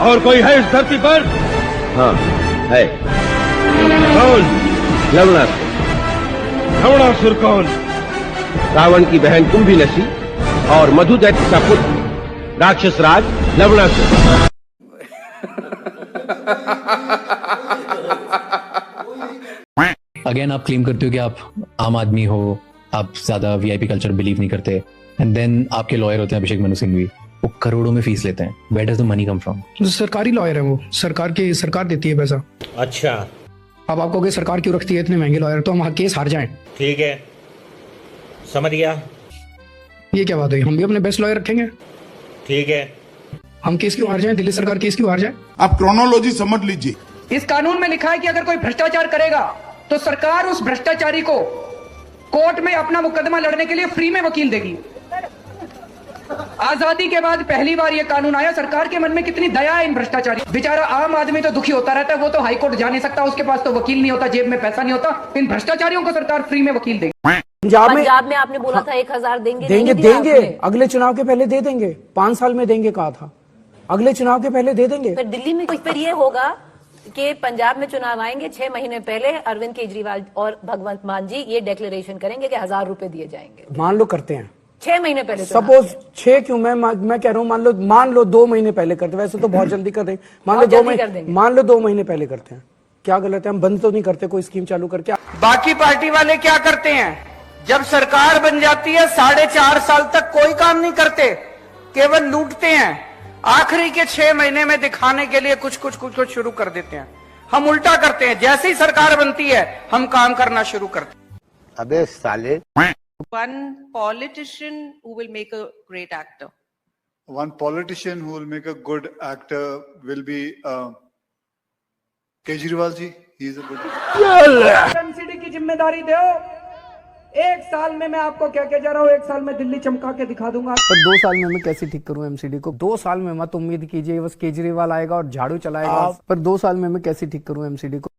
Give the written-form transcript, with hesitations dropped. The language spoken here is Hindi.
और कोई है इस धरती पर? हाँ है। कौन? लवणासुर। लवणासुर कौन? रावण की बहन कुंभीनसी और मधु दैत्य का पुत्र राक्षस राज लवणासुर। अगेन आप क्लेम करते हो कि आप आम आदमी हो, आप ज्यादा वीआईपी कल्चर बिलीव नहीं करते, एंड देन आपके लॉयर होते हैं अभिषेक मनु सिंघवी, वो करोड़ों में फीस लेते हैं। Where does the money come from? सरकारी लॉयर है वो, सरकार देती है पैसा। अच्छा, अब आपको कि सरकार क्यों रखती है इतने महंगे लॉयर, तो हम केस हार जाएं। ठीक है, समझ गया। ये क्या बात है, हम भी अपने बेस्ट लॉयर रखेंगे। ठीक है, हम केस क्यों हार जाएं, दिल्ली सरकार केस क्यों हार जाए? आप क्रोनोलॉजी समझ लीजिए। इस कानून में लिखा है कि अगर कोई भ्रष्टाचार करेगा तो सरकार उस भ्रष्टाचारी को कोर्ट में अपना मुकदमा लड़ने के लिए फ्री में वकील देगी। आजादी के बाद पहली बार यह कानून आया। सरकार के मन में कितनी दया है इन भ्रष्टाचारी। बेचारा आम आदमी तो दुखी होता रहता है, वो तो हाई कोर्ट जा नहीं सकता, उसके पास तो वकील नहीं होता, जेब में पैसा नहीं होता। इन भ्रष्टाचारियों को सरकार फ्री में वकील देगी। पंजाब में आपने बोला था 1000 देंगे, देंगे अगले चुनाव के पहले दे देंगे। 5 साल में देंगे कहा था, अगले चुनाव के पहले दे देंगे। फिर दिल्ली में फिर ये होगा कि पंजाब में चुनाव आएंगे 6 महीने पहले, अरविंद केजरीवाल और भगवंत मान जी ये डिक्लेरेशन करेंगे कि 1000 रुपए दिए जाएंगे। मान लो करते हैं 6 महीने पहले, सपोज 6 क्यों, मैं कह रहा हूँ मान लो 2 महीने पहले करते, वैसे तो बहुत जल्दी कर देंगे। मान लो 2 महीने पहले करते हैं, क्या गलत है? हम बंद तो नहीं करते कोई स्कीम चालू करके। बाकी पार्टी वाले क्या करते हैं, जब सरकार बन जाती है 4.5 साल तक कोई काम नहीं करते, केवल लूटते हैं। आखिरी के 6 महीने में दिखाने के लिए कुछ शुरू कर देते हैं। हम उल्टा करते हैं, जैसे ही सरकार बनती है हम काम करना शुरू करते हैं। अबे साले। One politician who will make a great actor. One politician who will make a good actor will be Kejriwal ji. He is a good. MCD की जिम्मेदारी दो। 1 साल में मैं आपको क्या कह जा रहा हूँ, 1 साल में दिल्ली चमका के दिखा दूंगा। पर 2 साल में मैं कैसे ठीक करूं एमसीडी को? 2 साल में मत उम्मीद कीजिए बस केजरीवाल आएगा और झाड़ू चलाएगा। पर 2 साल में मैं कैसे ठीक करूं एमसीडी को?